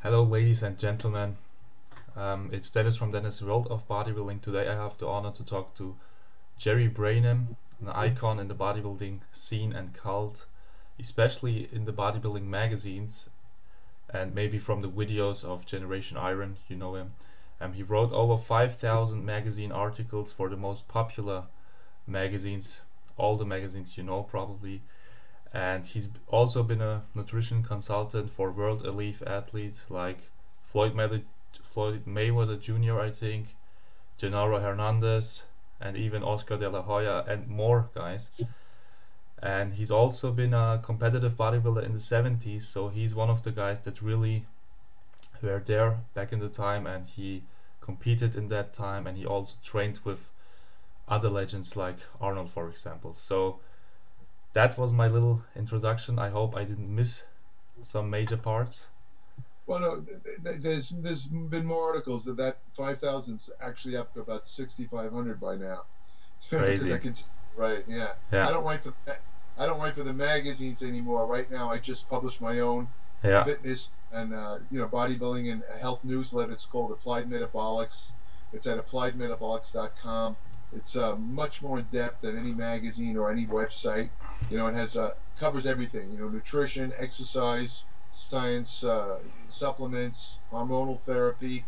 Hello, ladies and gentlemen. It's Dennis from Deniz World of Bodybuilding. Today I have the honor to talk to Jerry Brainum, an icon in the bodybuilding scene and cult, especially in the bodybuilding magazines and maybe from the videos of Generation Iron, you know him. He wrote over 5,000 magazine articles for the most popular magazines, all the magazines you know probably. And he's also been a nutrition consultant for world elite athletes like Floyd Mayweather Jr., I think, Gennaro Hernandez, and even Oscar De La Hoya and more guys. And he's also been a competitive bodybuilder in the 70s, so he's one of the guys that really were there back in the time, and he competed in that time, and he also trained with other legends like Arnold, for example. So that was my little introduction. I hope I didn't miss some major parts. Well, no, there's been more articles that 5,000 is actually up to about 6,500 by now. Crazy. I can, right? Yeah. Yeah. I don't write for the magazines anymore. Right now, I just publish my own fitness and bodybuilding and health newsletter. It's called Applied Metabolics. It's at appliedmetabolics.com. It's much more in depth than any magazine or any website. It has covers everything. Nutrition, exercise, science, supplements, hormonal therapy,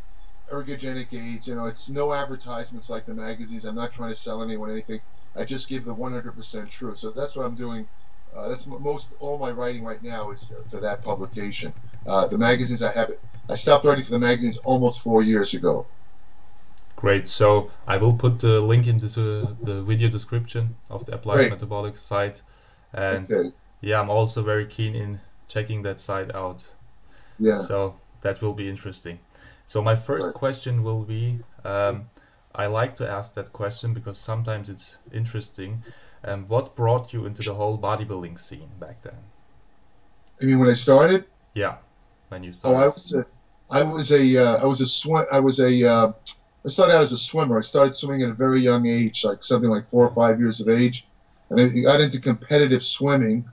ergogenic aids. It's no advertisements like the magazines. I'm not trying to sell anyone anything. I just give the 100% truth. So that's what I'm doing. That's all my writing right now is for that publication. The magazines I stopped writing for the magazines almost 4 years ago. Great. So I will put the link into the video description of the Applied Metabolic site. And yeah, I'm also very keen in checking that site out. Yeah. So that will be interesting. So my first question will be, I like to ask that question because sometimes it's interesting. What brought you into the whole bodybuilding scene back then? You mean when I started? Yeah, when you started. I started out as a swimmer. I started swimming at a very young age, like something like 4 or 5 years of age. And I got into competitive swimming.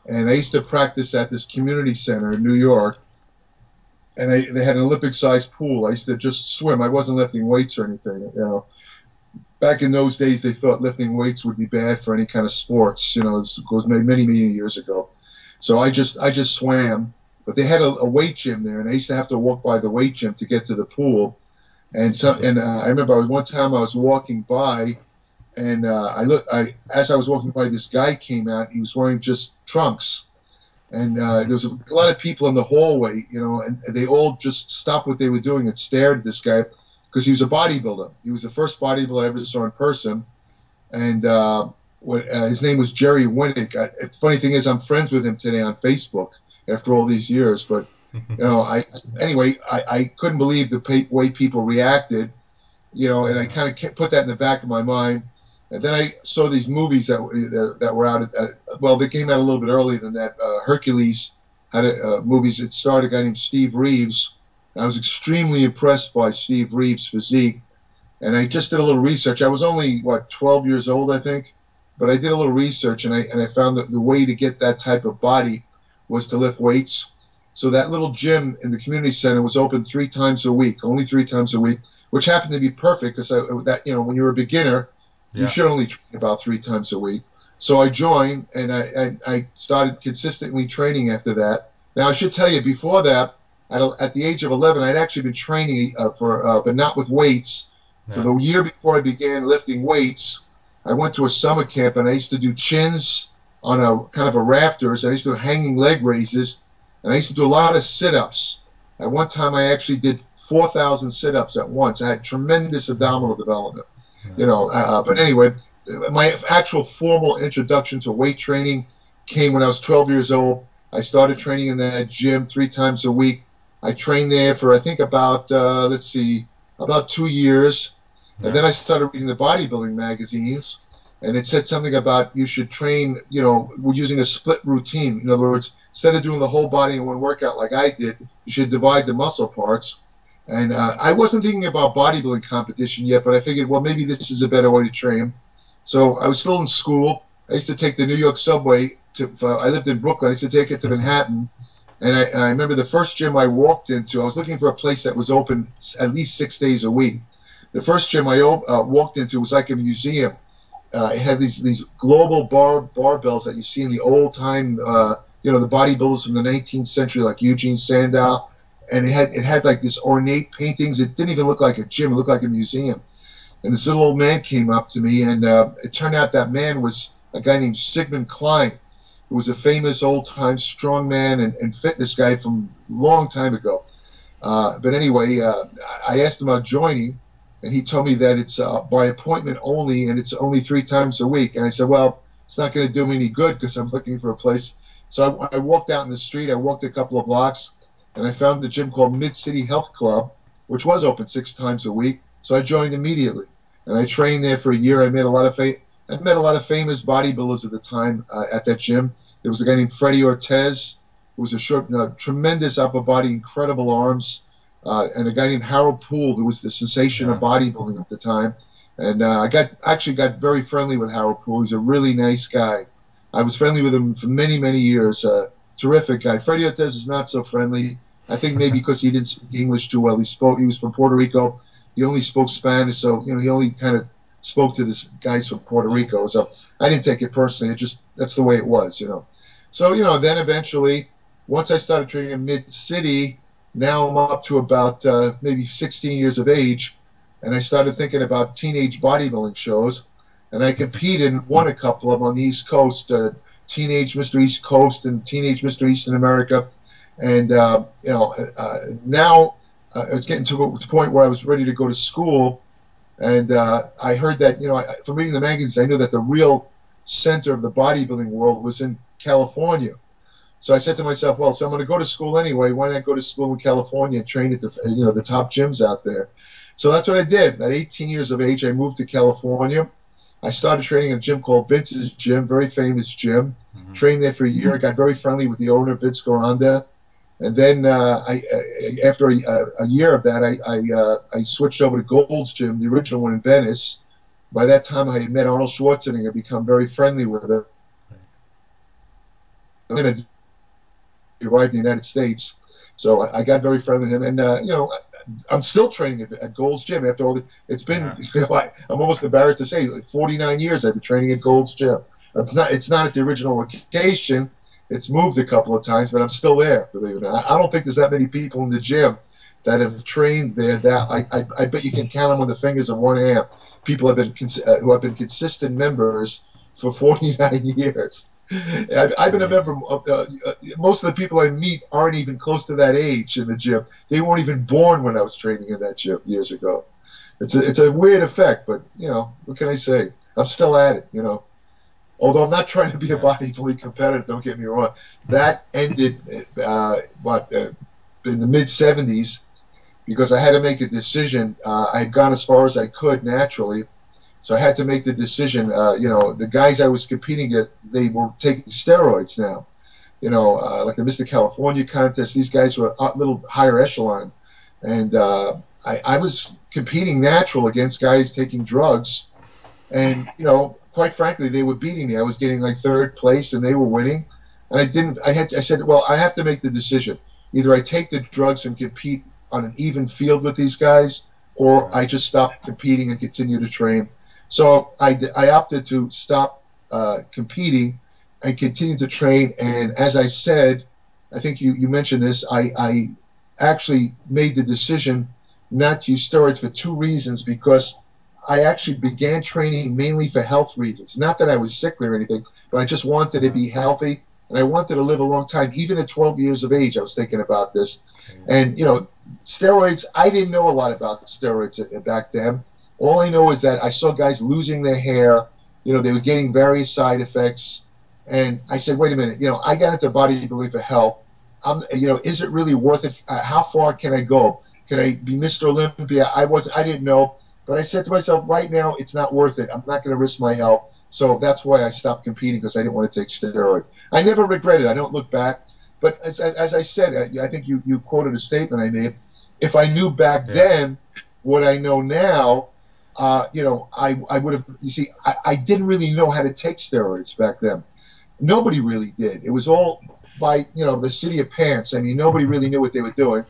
And I used to practice at this community center in New York. And they had an Olympic-sized pool. I used to just swim. I wasn't lifting weights or anything. Back in those days, they thought lifting weights would be bad for any kind of sports. This goes many years ago. So I just swam. But they had a weight gym there, and I used to have to walk by the weight gym to get to the pool. And I remember one time I was walking by, and as I was walking by, this guy came out. He was wearing just trunks, and there was a lot of people in the hallway, and they all just stopped what they were doing and stared at this guy because he was a bodybuilder. He was the first bodybuilder I ever saw in person, and his name was Jerry Winnick. The funny thing is, I'm friends with him today on Facebook after all these years, but. I couldn't believe the way people reacted, and I kind of put that in the back of my mind. And then I saw these movies that were out. They came out a little bit earlier than that. Hercules had movies. It starred a guy named Steve Reeves. And I was extremely impressed by Steve Reeves' physique. And I just did a little research. I was only, 12 years old, I think. But I did a little research, and I found that the way to get that type of body was to lift weights. So that little gym in the community center was open 3 times a week, only 3 times a week, which happened to be perfect because when you're a beginner, you should only train about 3 times a week. So I joined, and I started consistently training after that. Now I should tell you, before that, at the age of 11, I'd actually been training but not with weights. Yeah. For the year before I began lifting weights, I went to a summer camp, and I used to do chins on a kind of a rafters. I used to do hanging leg raises. And I used to do a lot of sit-ups. At one time, I actually did 4,000 sit-ups at once. I had tremendous abdominal development, But anyway, my actual formal introduction to weight training came when I was 12 years old. I started training in that gym 3 times a week. I trained there for, I think, about 2 years. And then I started reading the bodybuilding magazines. And it said something about you should train, using a split routine. In other words, instead of doing the whole body in one workout like I did, you should divide the muscle parts. And I wasn't thinking about bodybuilding competition yet, but I figured, well, maybe this is a better way to train. So I was still in school. I used to take the New York subway I lived in Brooklyn. I used to take it to Manhattan. And I remember the first gym I walked into, I was looking for a place that was open at least 6 days a week. The first gym I walked into was like a museum. It had these global barbells that you see in the old time, you know, the bodybuilders from the 19th century, like Eugene Sandow. And it had like this ornate paintings. It didn't even look like a gym. It looked like a museum. And this little old man came up to me, and it turned out that man was a guy named Sigmund Klein, who was a famous old-time strongman and fitness guy from a long time ago. But anyway, I asked him about joining, and he told me that it's by appointment only, and it's only 3 times a week. And I said, well, it's not going to do me any good because I'm looking for a place. So I walked out in the street. I walked a couple of blocks, and I found the gym called Mid-City Health Club, which was open 6 times a week. So I joined immediately, and I trained there for a year. I met a lot of famous bodybuilders at the time at that gym. There was a guy named Freddie Ortez, who was a short, tremendous upper body, incredible arms, and a guy named Harold Poole, who was the sensation of bodybuilding at the time. And I actually got very friendly with Harold Poole. He's a really nice guy. I was friendly with him for many, many years. Terrific guy. Freddie Ortez is not so friendly. I think maybe because he didn't speak English too well. He was from Puerto Rico. He only spoke Spanish, so you know he only kind of spoke to this guys from Puerto Rico. So I didn't take it personally. That's the way it was, you know. So you know, then eventually, once I started training in Mid-City, now I'm up to about maybe 16 years of age, and I started thinking about teenage bodybuilding shows, and I competed and won a couple of them on the East Coast, Teenage Mr. East Coast and Teenage Mr. Eastern America, and you know, now. I was getting to the point where I was ready to go to school, and I heard that, you know, from reading the magazines, I knew that the real center of the bodybuilding world was in California. So I said to myself, well, so I'm going to go to school anyway. Why not go to school in California and train at the top gyms out there? So that's what I did. At 18 years of age, I moved to California. I started training at a gym called Vince's Gym, very famous gym. Trained there for a year. I got very friendly with the owner, Vince Garanda. And then after a year of that, I switched over to Gold's Gym, the original one in Venice. By that time, I had met Arnold Schwarzenegger and become very friendly with him. And then he arrived in the United States, so I got very friendly with him. And you know, I'm still training at Gold's Gym after all. It's been, you know, I'm almost embarrassed to say, like 49 years I've been training at Gold's Gym. It's not at the original location. It's moved a couple of times, but I'm still there, believe it or not. I don't think there's that many people in the gym that have trained there. That I bet you can count them on the fingers of one hand. People have been who have been consistent members for 49 years. I've been a member. Most of the people I meet aren't even close to that age in the gym. They weren't even born when I was training in that gym years ago. It's a weird effect, but you know, what can I say? I'm still at it, you know. Although I'm not trying to be a bodybuilding competitor, don't get me wrong. That ended in the mid-'70s because I had to make a decision. I had gone as far as I could naturally, so I had to make the decision. You know, the guys I was competing at, they were taking steroids now. You know, like the Mr. California contest, these guys were a little higher echelon. And I was competing natural against guys taking drugs. And, you know, quite frankly, they were beating me. I was getting like 3rd place and they were winning. And I said, well, I have to make the decision. Either I take the drugs and compete on an even field with these guys, or I just stop competing and continue to train. So I opted to stop competing and continue to train. And as I said, I think you mentioned this, I actually made the decision not to use steroids for 2 reasons, because I actually began training mainly for health reasons. Not that I was sickly or anything, but I just wanted to be healthy, and I wanted to live a long time. Even at 12 years of age, I was thinking about this. And, you know, steroids, I didn't know a lot about steroids back then. All I know is that I saw guys losing their hair. You know, they were getting various side effects. And I said, wait a minute, you know, I got into bodybuilding for health. You know, is it really worth it? How far can I go? Can I be Mr. Olympia? I didn't know. But I said to myself, right now, it's not worth it. I'm not going to risk my health. So that's why I stopped competing, because I didn't want to take steroids. I never regret it. I don't look back. But as I said, I think you quoted a statement I made. If I knew back then what I know now, you know, I would have, you see, I didn't really know how to take steroids back then. Nobody really did. It was all by, you know, the city of pants. I mean, nobody really knew what they were doing.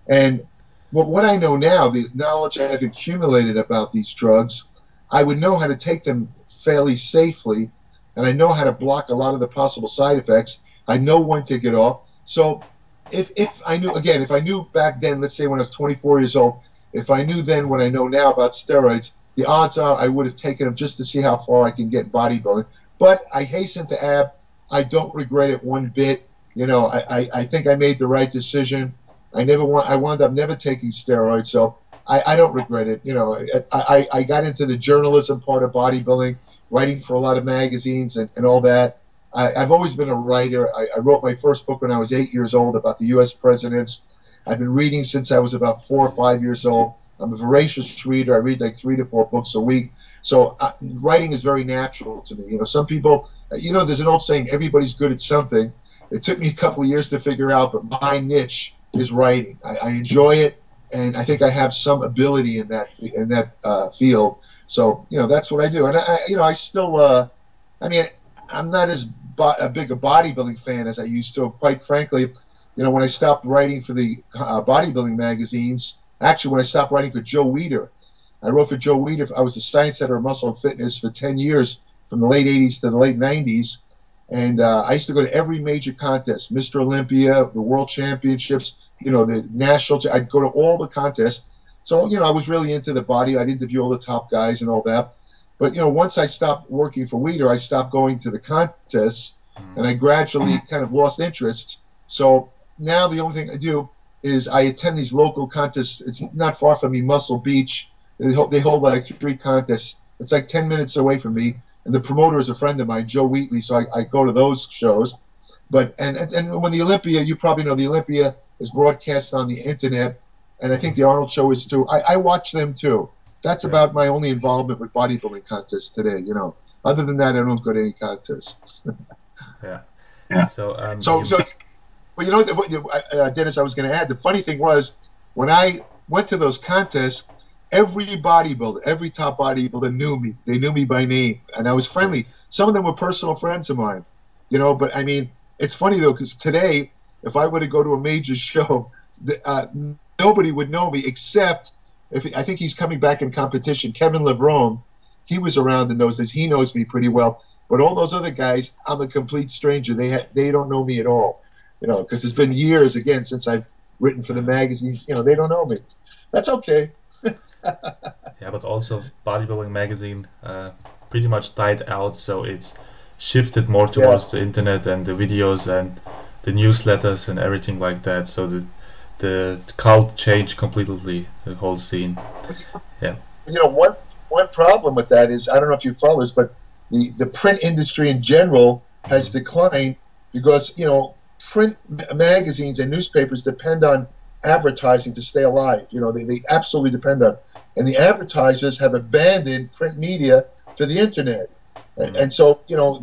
And what I know now, the knowledge I've accumulated about these drugs, I would know how to take them fairly safely, and I know how to block a lot of the possible side effects. I know when to get off. So if I knew, again, if I knew back then, let's say when I was 24 years old, if I knew then what I know now about steroids, the odds are I would have taken them just to see how far I can get in bodybuilding. But I hasten to add, I don't regret it one bit. You know, I think I made the right decision. I wound up never taking steroids, so I don't regret it. You know, I got into the journalism part of bodybuilding, writing for a lot of magazines and all that. I've always been a writer. I wrote my first book when I was 8 years old about the U.S. presidents. I've been reading since I was about 4 or 5 years old. I'm a voracious reader. I read like 3 to 4 books a week. So writing is very natural to me. You know, some people, you know, there's an old saying, everybody's good at something. It took me a couple of years to figure out, but my niche is writing. I enjoy it, and I think I have some ability in that field. So, you know, that's what I do. And you know, I still, I mean, I'm not as big a bodybuilding fan as I used to. Quite frankly, you know, when I stopped writing for the bodybuilding magazines, actually when I stopped writing for Joe Weider, I wrote for Joe Weider. I was the science editor of Muscle and Fitness for 10 years, from the late 80s to the late 90s. And I used to go to every major contest, Mr. Olympia, the World Championships, you know, the national. I'd go to all the contests. So, you know, I was really into the body. I'd interview all the top guys and all that. But, you know, once I stopped working for Weider, I stopped going to the contests, and I gradually kind of lost interest. So now the only thing I do is I attend these local contests. It's not far from me, Muscle Beach. They hold like 3 contests. It's like 10 minutes away from me. And the promoter is a friend of mine, Joe Wheatley, so I go to those shows. But and when the Olympia, you probably know the Olympia is broadcast on the internet, and I think the Arnold show is too. I watch them too. That's about my only involvement with bodybuilding contests today. You know, other than that, I don't go to any contests. Yeah. So well, you know, Deniz, I was going to add. The funny thing was, when I went to those contests, every bodybuilder, every top bodybuilder knew me. They knew me by name, and I was friendly. Some of them were personal friends of mine, you know. But I mean, it's funny though, because today, if I were to go to a major show, nobody would know me except if I think he's coming back in competition. Kevin Levrone, he was around in those days. He knows me pretty well. But all those other guys, I'm a complete stranger. They don't know me at all, you know, because it's been years again since I've written for the magazines. You know, they don't know me. That's okay. Yeah, but also bodybuilding magazine pretty much died out, so it's shifted more towards the internet and the videos and the newsletters and everything like that. So the cult changed completely, the whole scene. Yeah. You know, one problem with that is, I don't know if you follow this, but the print industry in general has declined because, you know, print magazines and newspapers depend on advertising to stay alive. You know, they absolutely depend on it. And the advertisers have abandoned print media for the internet. And so, you know,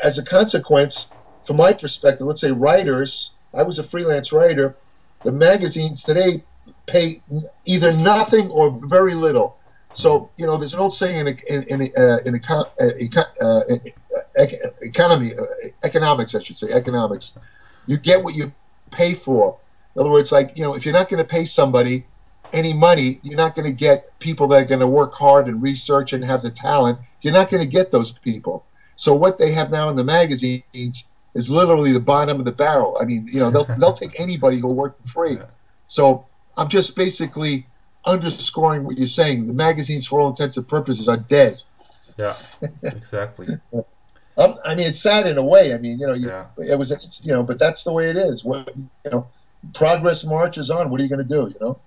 as a consequence, from my perspective, let's say writers, I was a freelance writer, the magazines today pay either nothing or very little. So, you know, there's an old saying economics, I should say, economics. You get what you pay for. In other words, like, you know, if you're not going to pay somebody any money, you're not going to get people that are going to work hard and research and have the talent. You're not going to get those people. So what they have now in the magazines is literally the bottom of the barrel. I mean, you know, they'll take anybody who'll work for free. So I'm just basically underscoring what you're saying. The magazines, for all intents and purposes, are dead. Yeah, exactly. I mean, it's sad in a way. I mean, you know, it's, you know, but that's the way it is. What, you know, progress marches on. What are you going to do? You know.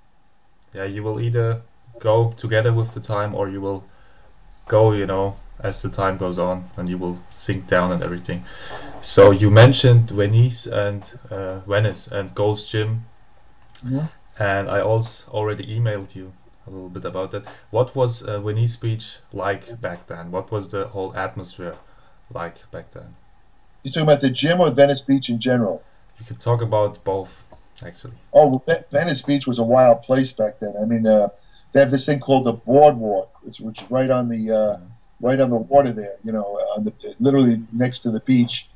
Yeah, you will either go together with the time, or you will go, you know, as the time goes on, and you will sink down and everything. So you mentioned Venice and Golds Gym, and I also already emailed you a little bit about that. What was Venice Beach like back then? What was the whole atmosphere like back then? You talking about the gym or Venice Beach in general? You can talk about both, actually. Oh, well, Venice Beach was a wild place back then. I mean, they have this thing called the boardwalk, which is right on the water there. You know, literally next to the beach.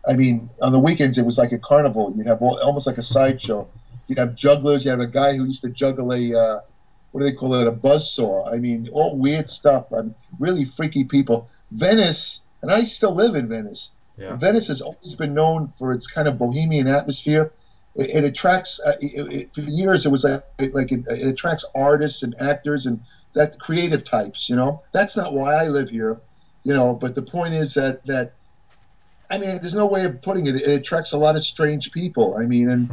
I mean, on the weekends it was like a carnival. You'd have almost like a sideshow. You'd have jugglers. You have a guy who used to juggle a what do they call it? A buzzsaw. I mean, all weird stuff. I mean, really freaky people. Venice, and I still live in Venice. Yeah. Venice has always been known for its kind of bohemian atmosphere. It attracts. For years, it was it attracts artists and actors and that creative types. You know, that's not why I live here. You know, but the point is that I mean, there's no way of putting it. It attracts a lot of strange people. I mean, and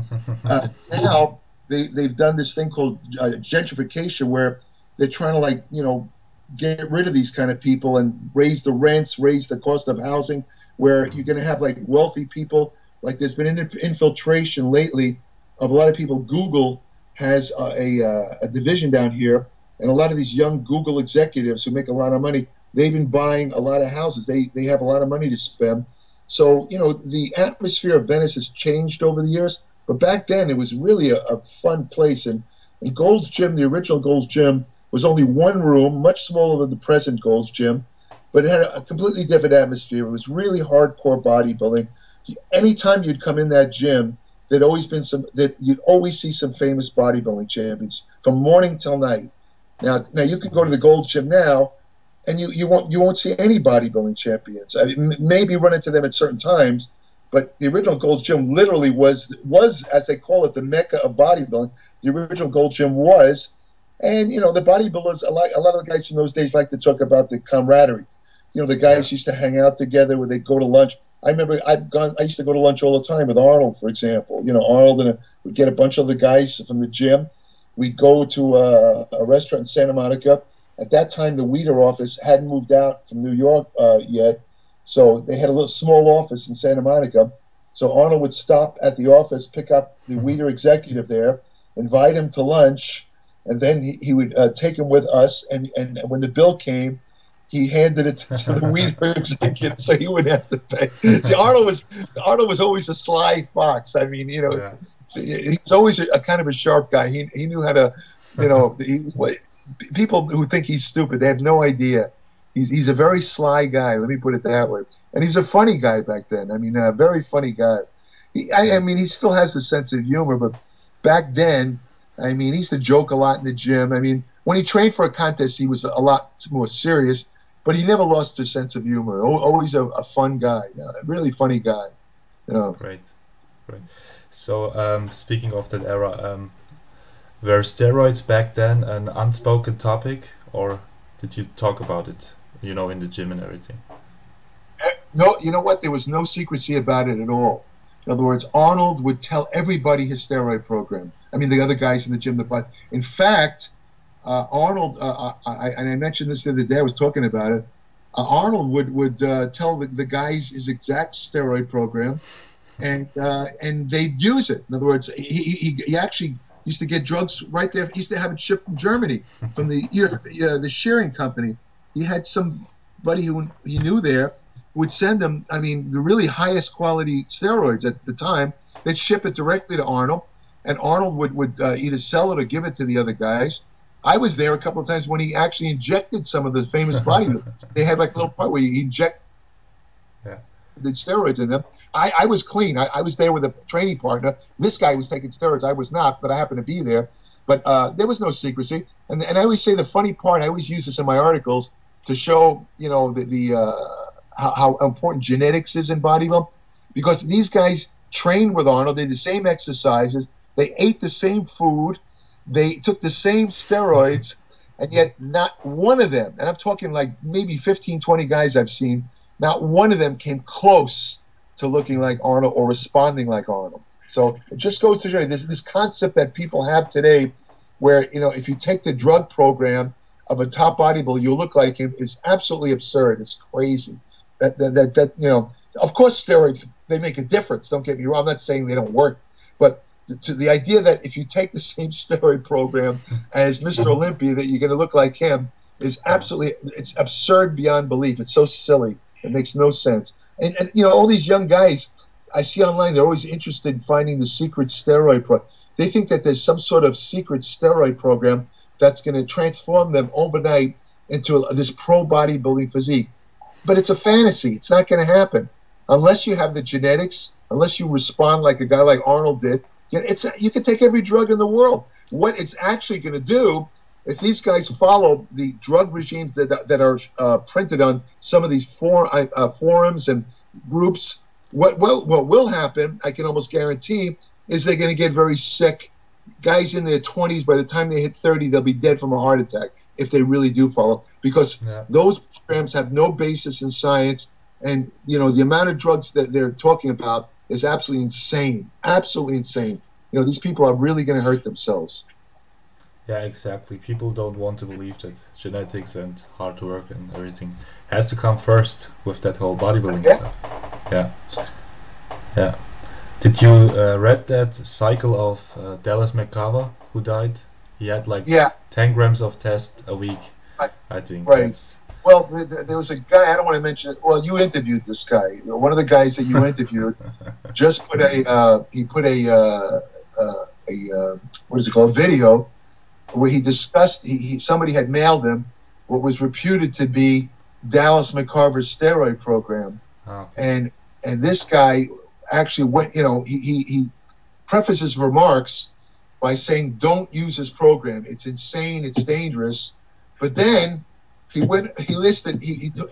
now they've done this thing called gentrification, where they're trying to, like, you know, get rid of these kind of people and raise the rents, raise the cost of housing, where you're going to have like wealthy people. Like, there's been an infiltration lately of a lot of people. Google has a division down here, and a lot of these young Google executives who make a lot of money, they've been buying a lot of houses. They have a lot of money to spend. So, you know, the atmosphere of Venice has changed over the years, but back then it was really a fun place. And Gold's Gym, the original Gold's Gym, was only one room, much smaller than the present Gold's Gym, but it had a completely different atmosphere. It was really hardcore bodybuilding. Anytime you'd come in that gym, you'd always see some famous bodybuilding champions from morning till night. Now you can go to the Gold's Gym now, and you won't see any bodybuilding champions. I mean, maybe run into them at certain times, but the original Gold's Gym literally was, as they call it, the mecca of bodybuilding. The original Gold's Gym was, and you know, the bodybuilders, a lot of the guys from those days like to talk about the camaraderie. You know, the guys used to hang out together, where they'd go to lunch. I remember I used to go to lunch all the time with Arnold, for example. You know, Arnold and would get a bunch of the guys from the gym. We'd go to a restaurant in Santa Monica. At that time, the Weider office hadn't moved out from New York yet, so they had a little small office in Santa Monica. So Arnold would stop at the office, pick up the Weider executive there, invite him to lunch, and then he would take him with us. And when the bill came, he handed it to the Weider executive, so he wouldn't have to pay. See, Arnold was always a sly fox. I mean, you know, he's always a kind of a sharp guy. He knew how to, you know. People who think he's stupid, they have no idea. He's a very sly guy, let me put it that way. And he's a funny guy back then. I mean, a very funny guy. I mean, he still has a sense of humor, but back then, I mean, he used to joke a lot in the gym. I mean, when he trained for a contest, he was a lot more serious, but he never lost his sense of humor. Always a fun guy, a really funny guy. You know. Great. So, speaking of that era, were steroids back then an unspoken topic, or did you talk about it, you know, in the gym and everything? No, you know what? There was no secrecy about it at all. In other words, Arnold would tell everybody his steroid program. I mean, the other guys in the gym. In fact, Arnold, and I mentioned this the other day, I was talking about it, Arnold would tell the guys his exact steroid program, and they'd use it. In other words, he actually used to get drugs right there. He used to have it shipped from Germany, from the shearing company. He had somebody who he knew there who would send him, I mean, the really highest quality steroids at the time. They'd ship it directly to Arnold, and Arnold would either sell it or give it to the other guys. I was there a couple of times when he actually injected some of the famous bodybuilders. They had like a little part where he injected the steroids in them. I was clean. I was there with a training partner. This guy was taking steroids. I was not, but I happened to be there. But there was no secrecy. And I always say the funny part, I always use this in my articles to show, you know, how important genetics is in bodybuilding. Because these guys trained with Arnold. They did the same exercises. They ate the same food. They took the same steroids. And yet not one of them, and I'm talking like maybe 15, 20 guys I've seen, not one of them came close to looking like Arnold or responding like Arnold. So it just goes to show you this concept that people have today where, you know, if you take the drug program of a top bodybuilder, you look like him, is absolutely absurd. It's crazy. That you know, of course steroids, they make a difference. Don't get me wrong. I'm not saying they don't work. But to the idea that if you take the same steroid program as Mr. Olympia, that you're going to look like him is absolutely, it's absurd beyond belief. It's so silly. It makes no sense. And you know, all these young guys I see online, they're always interested in finding the secret steroid program. They think that there's some sort of secret steroid program that's going to transform them overnight into this pro bodybuilding physique. But it's a fantasy. It's not going to happen. unless you have the genetics, unless you respond like a guy like Arnold did, you can take every drug in the world. What it's actually going to do, if these guys follow the drug regimes that are printed on some of these forums and groups, what will happen, I can almost guarantee, is they're going to get very sick. Guys in their 20s, by the time they hit 30, they'll be dead from a heart attack if they really do follow, because those programs have no basis in science. And, the amount of drugs that they're talking about is absolutely insane. Absolutely insane. These people are really going to hurt themselves. Yeah, exactly. People don't want to believe that genetics and hard work and everything has to come first with that whole bodybuilding stuff. Yeah. Yeah. Did you read that cycle of Dallas McCarver, who died? He had like 10 grams of test a week, I think. Right. Well, there was a guy, I don't want to mention it. Well, you interviewed this guy. One of the guys that you interviewed just put what is it called, video where he discussed, somebody had mailed him what was reputed to be Dallas McCarver's steroid program. And this guy actually went, he prefaced his remarks by saying, don't use this program. It's insane. It's dangerous. But then he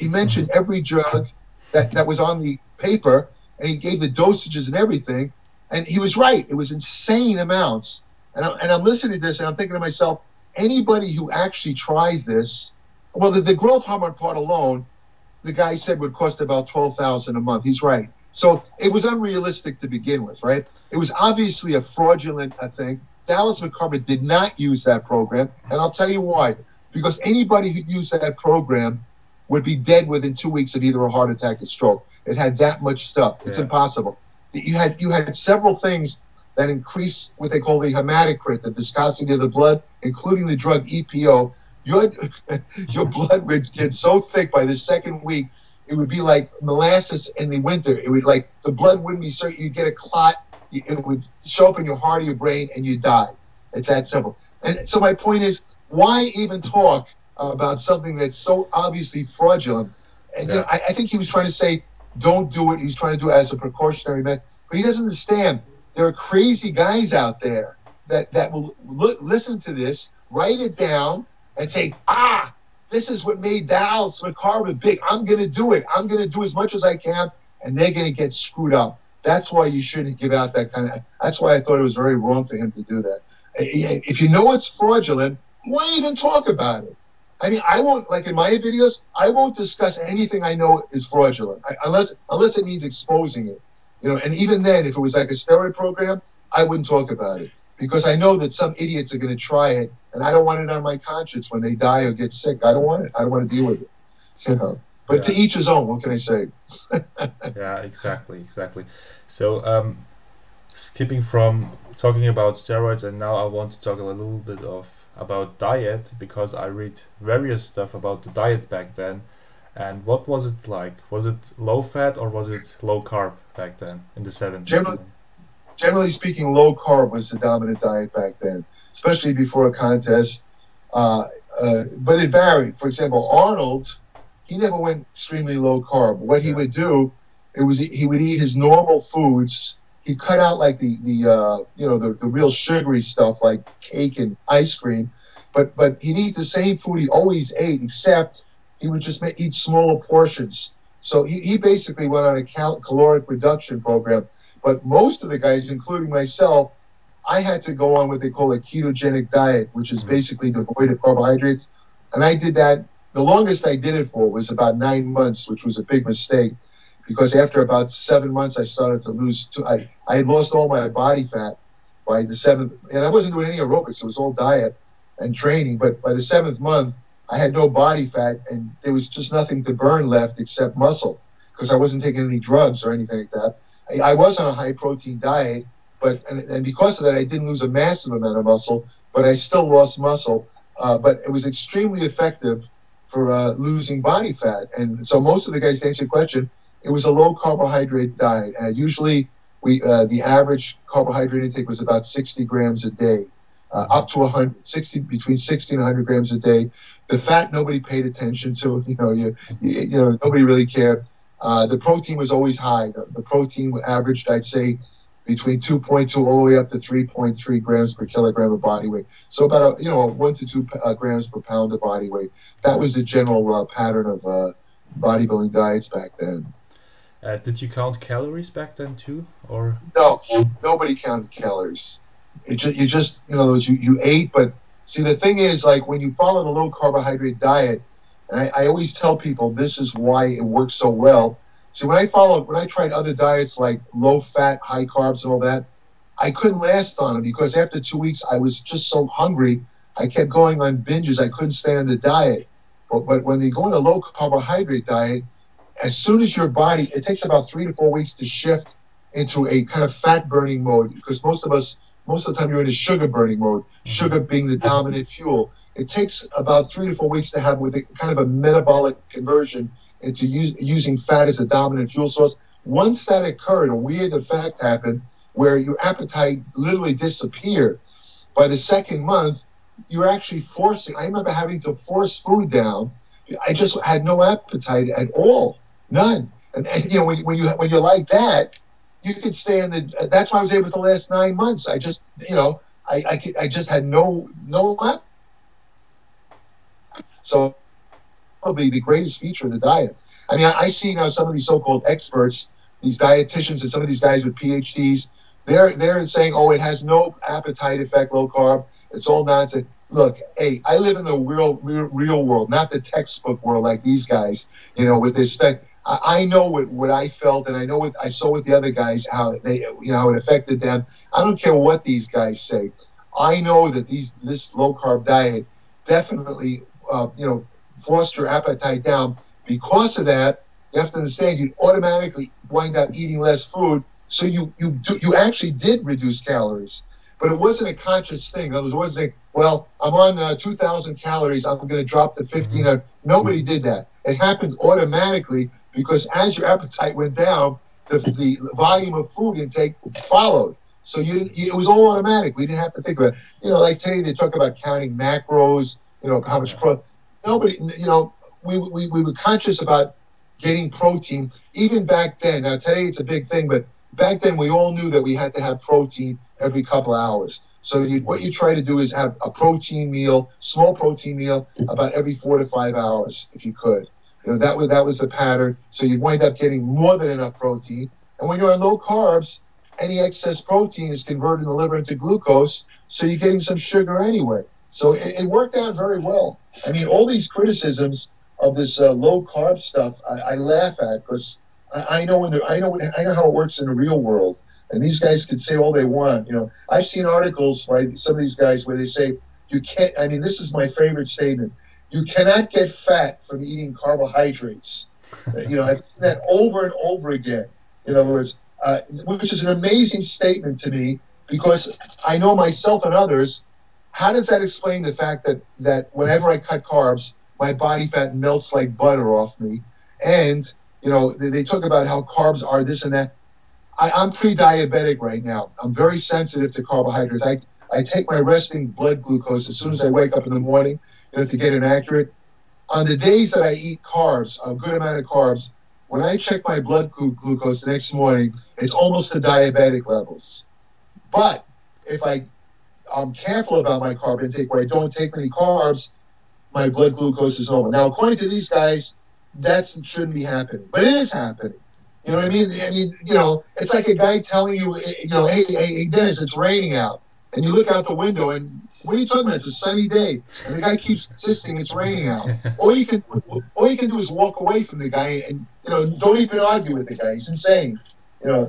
mentioned every drug that was on the paper, and he gave the dosages and everything. And he was right. It was insane amounts. And I'm listening to this, and I'm thinking to myself, anybody who actually tries this, well, the growth hormone part alone, the guy said would cost about $12,000 a month. He's right. So it was unrealistic to begin with, right? It was obviously a fraudulent thing. Dallas McCarver did not use that program, and I'll tell you why. Because anybody who used that program would be dead within 2 weeks of either a heart attack or stroke. It had that much stuff. It's impossible. You had several things that increase what they call the hematocrit, the viscosity of the blood, including the drug EPO. Your blood would get so thick by the second week, it would be like molasses in the winter. It would the blood wouldn't be certain. You'd get a clot. It would show up in your heart or your brain, and you die. It's that simple. And so my point is, why even talk about something that's so obviously fraudulent? And I think he was trying to say, don't do it. He's trying to do it as a precautionary measure. But he doesn't understand. There are crazy guys out there that will listen to this, write it down, and say, this is what made Dallas McCarver big. I'm going to do it. I'm going to do as much as I can, and they're going to get screwed up. That's why you shouldn't give out that kind of... That's why I thought it was very wrong for him to do that. If you know it's fraudulent, why even talk about it? I mean, I won't, like in my videos, I won't discuss anything I know is fraudulent, unless it means exposing it. And even then, if it was like a steroid program, I wouldn't talk about it, because I know that some idiots are going to try it, and I don't want it on my conscience when they die or get sick. I don't want it. I don't want to deal with it. But to each his own. What can I say? Yeah, exactly. So, skipping from talking about steroids, and now I want to talk a little bit about diet, because I read various stuff about the diet back then. And what was it like? Was it low fat or was it low carb back then in the 70s? Generally speaking, low carb was the dominant diet back then, especially before a contest. But it varied. For example, Arnold, he never went extremely low carb. What he would do, he would eat his normal foods. He'd cut out like the real sugary stuff like cake and ice cream, but he'd eat the same food he always ate, except he would just eat smaller portions. So he basically went on a caloric reduction program. But most of the guys, including myself, I had to go on what they call a ketogenic diet, which is basically devoid of carbohydrates. And I did that. The longest I did it for was about 9 months, which was a big mistake, because after about 7 months, I started to lose. I had lost all my body fat by the 7th, and I wasn't doing any aerobics. It was all diet and training. But by the 7th month, I had no body fat, and there was just nothing to burn left except muscle, because I wasn't taking any drugs or anything like that. I was on a high-protein diet, and because of that, I didn't lose a massive amount of muscle, but I still lost muscle. But it was extremely effective for losing body fat. And so most of the guys, to answer your question, it was a low-carbohydrate diet. Usually, the average carbohydrate intake was about 60 grams a day. Up to 160, between 60 and 100 grams a day. The fat nobody paid attention to. Nobody really cared. the protein was always high. The protein averaged, I'd say, between 2.2 all the way up to 3.3 grams per kilogram of body weight. So about 1 to 2 grams per pound of body weight. That was the general pattern of bodybuilding diets back then. Did you count calories back then too, or no? Nobody counted calories. You just you ate. But see, the thing is, like when you follow a low carbohydrate diet, and I always tell people this is why it works so well. So when I tried other diets like low fat, high carbs and all that, I couldn't last on them because after 2 weeks I was just so hungry. I kept going on binges. I couldn't stay on the diet. But when you go on a low carbohydrate diet, as soon as your body, it takes about 3 to 4 weeks to shift into a kind of fat burning mode, because most of the time you're in a sugar burning mode, sugar being the dominant fuel. It takes about 3 to 4 weeks to have with a kind of a metabolic conversion into using fat as a dominant fuel source. Once that occurred, a weird effect happened where your appetite literally disappeared. By the second month, you're actually forcing. I remember having to force food down. I just had no appetite at all, none. And when you're like that, you could stay in the. That's why I was able to last 9 months. I just I just had no appetite. So probably the greatest feature of the diet. I mean, I see now some of these so-called experts, these dietitians, and some of these guys with PhDs. They're saying, oh, it has no appetite effect, low carb. It's all nonsense. Look, hey, I live in the real world, not the textbook world like these guys, with this stuff. I know what I felt, and I know what I saw with the other guys, how how it affected them. I don't care what these guys say. I know that this low carb diet definitely, forced your appetite down. Because of that, you have to understand you automatically wind up eating less food. So you actually did reduce calories, but it wasn't a conscious thing. In other words, it wasn't saying, well, I'm on 2,000 calories, I'm going to drop to 1,500. Nobody did that. It happened automatically because as your appetite went down, the volume of food intake followed. So it was all automatic. We didn't have to think about it. Like today they talk about counting macros, how much nobody, we were conscious about getting protein even back then. Now today it's a big thing, but back then we all knew that we had to have protein every couple hours. So what you try to do is have a protein meal, small protein meal, about every 4 to 5 hours if you could. That was the pattern. So you wind up getting more than enough protein. And when you're on low carbs, any excess protein is converted in the liver into glucose, so you're getting some sugar anyway. So it worked out very well. I mean, all these criticisms of this low carb stuff, I laugh at because I know how it works in the real world. And these guys could say all they want. I've seen articles by some of these guys where they say you can't. I mean, this is my favorite statement: you cannot get fat from eating carbohydrates. I've seen that over and over again. In other words, which is an amazing statement to me because I know myself and others. How does that explain the fact that whenever I cut carbs, my body fat melts like butter off me? And, they talk about how carbs are this and that. I'm pre-diabetic right now. I'm very sensitive to carbohydrates. I take my resting blood glucose as soon as I wake up in the morning, to get it accurate. On the days that I eat carbs, a good amount of carbs, when I check my blood glucose the next morning, it's almost to diabetic levels. But if I'm careful about my carb intake, where I don't take many carbs, my blood glucose is normal. Now, according to these guys, that shouldn't be happening, but it is happening. You know what I mean? It's like a guy telling you, hey, Deniz, it's raining out, and you look out the window, and what are you talking about? It's a sunny day, and the guy keeps insisting it's raining out. All you can do is walk away from the guy, and don't even argue with the guy. He's insane.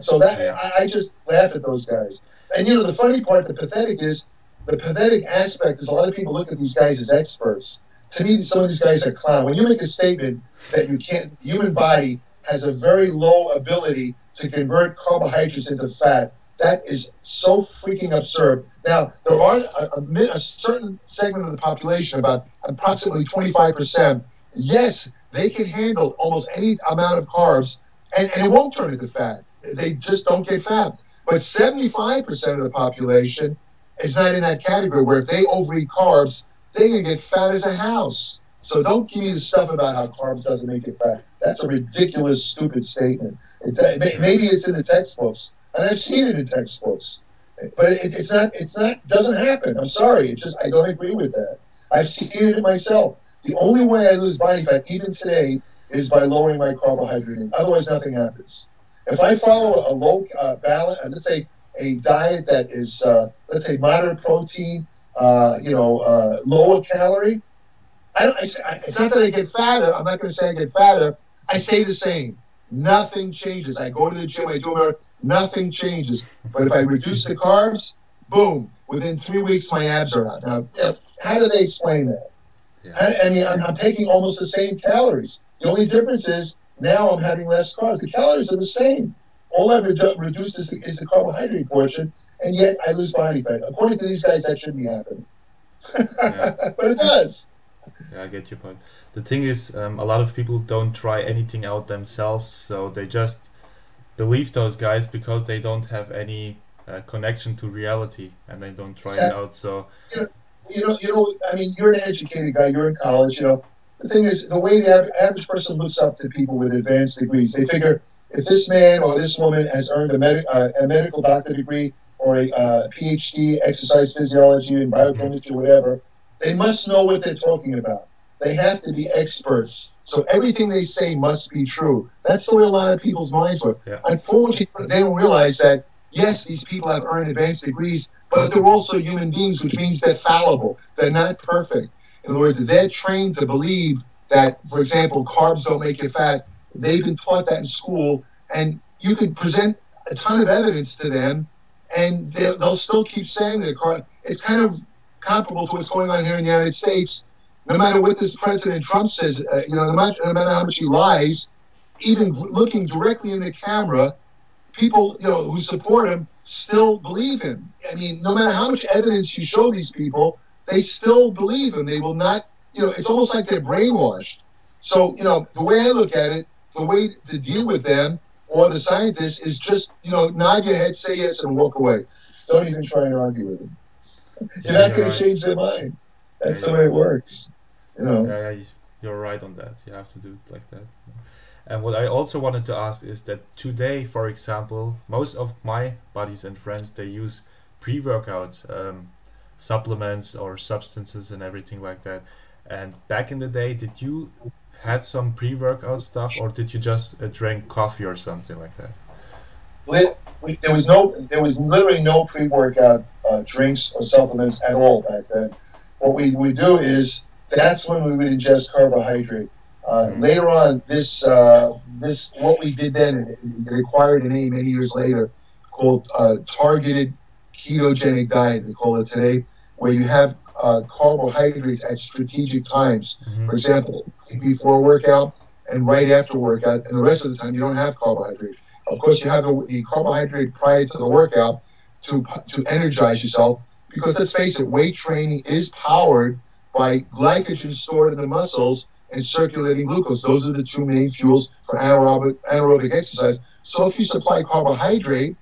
So that I just laugh at those guys. And the funny part, the pathetic aspect is a lot of people look at these guys as experts. To me, some of these guys are clowns. When you make a statement that the human body has a very low ability to convert carbohydrates into fat, that is so freaking absurd. Now, there are a certain segment of the population, about approximately 25%, yes, they can handle almost any amount of carbs, and it won't turn into fat. They just don't get fat. But 75% of the population is not in that category, where if they overeat carbs, they can get fat as a house. So don't give me the stuff about how carbs doesn't make you fat. That's a ridiculous, stupid statement. Maybe it's in the textbooks, and I've seen it in textbooks, but it's not. Doesn't happen. I'm sorry. I don't agree with that. I've seen it myself. The only way I lose body fat, even today, is by lowering my carbohydrate intake. Otherwise, nothing happens. If I follow a low balance, let's say a diet that is, let's say, moderate protein, lower calorie, it's not that I get fatter. I'm not going to say I get fatter. I stay the same. Nothing changes. I go to the gym. I do my work. Nothing changes. But if I reduce the carbs, boom, within 3 weeks, my abs are out. Now, how do they explain that? Yeah. I'm taking almost the same calories. The only difference is now I'm having less carbs. The calories are the same. All I've reduced is the carbohydrate portion, and yet I lose body fat. According to these guys, that shouldn't be happening. Yeah. But it does. Yeah, I get your point. The thing is, a lot of people don't try anything out themselves, so they just believe those guys because they don't have any connection to reality, and they don't try it out. So, you're an educated guy. You're in college. The thing is, the way the average person looks up to people with advanced degrees, they figure if this man or this woman has earned a medical doctor degree or a PhD, exercise physiology and biochemistry, whatever, they must know what they're talking about. They have to be experts. So everything they say must be true. That's the way a lot of people's minds work. Yeah. Unfortunately, they don't realize that, yes, these people have earned advanced degrees, but they're also human beings, which means they're fallible. They're not perfect. In other words, they're trained to believe that, for example, carbs don't make you fat. They've been taught that in school, and you could present a ton of evidence to them, and they'll still keep saying that it's kind of comparable to what's going on here in the United States. No matter what this President Trump says, no matter how much he lies, even looking directly in the camera, people who support him still believe him. I mean, no matter how much evidence you show these people, they still believe him. They will not, it's almost like they're brainwashed. So, the way I look at it, the way to deal with them or the scientists is just, nod your head, say yes, and walk away. Don't even try and argue with them. You're not going to change their mind. That's the way it works. Yeah, you're right on that. You have to do it like that. And what I also wanted to ask is that today, for example, most of my buddies and friends, they use pre-workout supplements or substances and everything like that. And back in the day, did you had some pre-workout stuff, or did you just drink coffee or something like that? There was literally no pre-workout drinks or supplements at all back then. What we would do is, that's when we would ingest carbohydrate. Later on, this what we did then, it acquired a name many years later called targeted ketogenic diet. They call it today, where you have carbohydrates at strategic times. For example, before workout and right after workout, and the rest of the time you don't have carbohydrate. Of course, you have the carbohydrate prior to the workout to energize yourself, because let's face it, weight training is powered by glycogen stored in the muscles and circulating glucose. Those are the two main fuels for anaerobic exercise. So if you supply carbohydrate,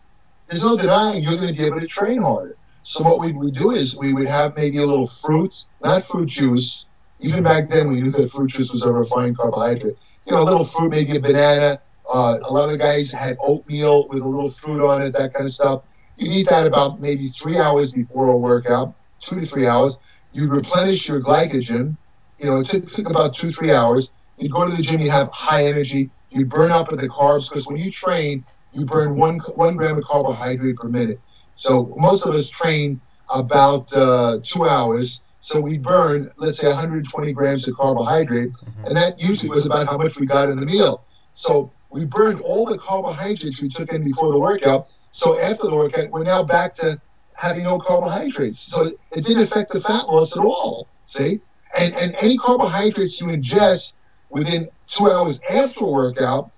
there's no denying you're going to be able to train harder. So what we would do is we would have maybe a little fruit, not fruit juice. Even back then, we knew that fruit juice was a refined carbohydrate. A little fruit, maybe a banana. A lot of guys had oatmeal with a little fruit on it, that kind of stuff. You'd eat that about maybe 3 hours before a workout, 2 to 3 hours. You'd replenish your glycogen. It took about 2-3 hours. You'd go to the gym, you have high energy. You'd burn up the carbs, because when you train, you burn 1 gram of carbohydrate per minute. So most of us trained about 2 hours. So we burn, let's say, 120 grams of carbohydrate, and that usually was about how much we got in the meal. So we burned all the carbohydrates we took in before the workout. So after the workout, we're now back to having no carbohydrates. So it didn't affect the fat loss at all, see? And any carbohydrates you ingest within 2 hours after a workout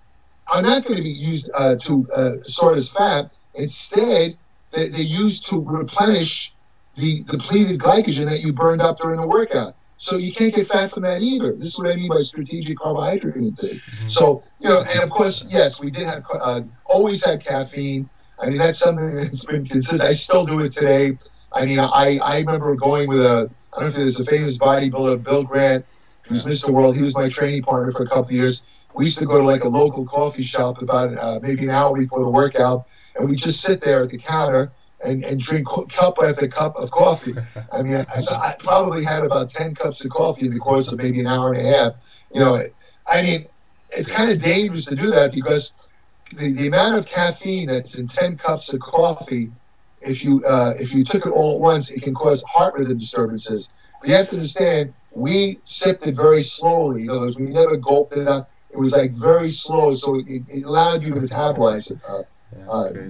are not going to be used to store as fat. Instead, they're used to replenish the depleted glycogen that you burned up during the workout. So you can't get fat from that either. This is what I mean by strategic carbohydrate intake. So, and of course, yes, we did have, always had caffeine. I mean, that's something that's been consistent. I still do it today. I mean, I remember going with I don't know if there's a famous bodybuilder, Bill Grant, who's Mr. World. He was my training partner for a couple of years. we used to go to like a local coffee shop about maybe an hour before the workout, and we just sit there at the counter and drink cup after cup of coffee. I mean, I probably had about 10 cups of coffee in the course of maybe an hour and a half. You know, I mean, it's kind of dangerous to do that because the amount of caffeine that's in 10 cups of coffee, if you took it all at once, it can cause heart rhythm disturbances. But you have to understand, we sipped it very slowly. In other words, we never gulped it up. It was like very slow, so it allowed you to metabolize it.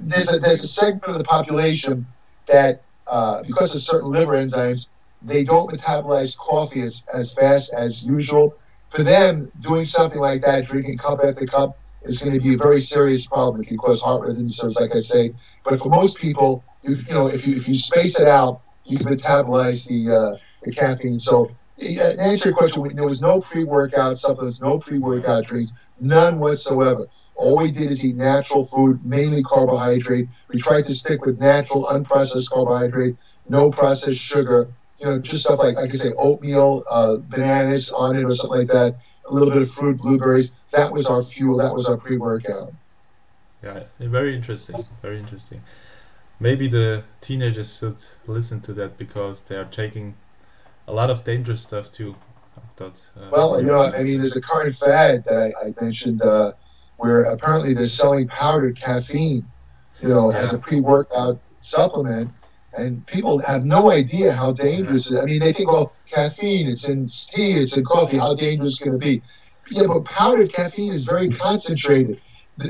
There's a segment of the population that, because of certain liver enzymes, they don't metabolize coffee as fast as usual. For them, doing something like that, drinking cup after cup, is going to be a very serious problem. It can cause heart rhythm disorders, like I say. But for most people, you know, if you space it out, you can metabolize the caffeine. So, to answer your question, there was no pre-workout supplements, no pre-workout drinks, none whatsoever. All we did is eat natural food, mainly carbohydrate. We tried to stick with natural, unprocessed carbohydrate, no processed sugar. You know, just stuff like I say, oatmeal, bananas on it or something like that, a little bit of fruit, blueberries. That was our fuel. That was our pre-workout. Yeah, very interesting. Very interesting. Maybe the teenagers should listen to that because they are taking a lot of dangerous stuff too. I thought, well, you know, I mean, there's a current fad that I mentioned where apparently they're selling powdered caffeine, you know, as a pre-workout supplement. And people have no idea how dangerous it is. I mean, they think, well, caffeine, it's in tea, it's in coffee, how dangerous can it be? Yeah, but powdered caffeine is very concentrated.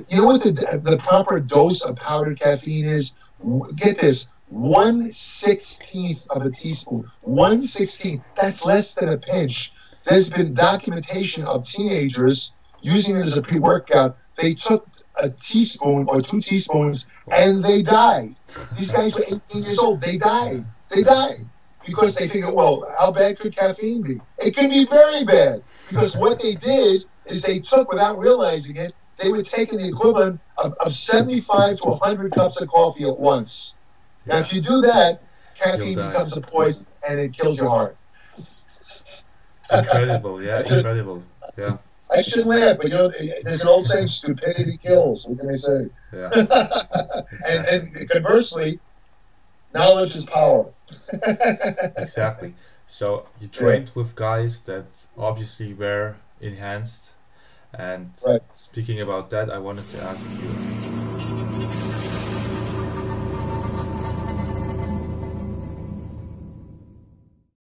You know what the proper dose of powdered caffeine is? Get this, 1/16 of a teaspoon. 1/16. That's less than a pinch. There's been documentation of teenagers using it as a pre-workout. They took a teaspoon or 2 teaspoons and they died. These guys were 18 years old. They died. They died because they figured, well, how bad could caffeine be? It could be very bad because what they did is they took, without realizing it, they were taking the equivalent of 75 to 100 cups of coffee at once. Now, if you do that, caffeine becomes a poison and it kills your heart. Incredible, yeah, incredible, yeah. I shouldn't laugh, but you know, there's an old saying, stupidity kills. What can I say? Yeah. and conversely, knowledge is power. Exactly. So you trained with guys that obviously were enhanced. And speaking about that, I wanted to ask you,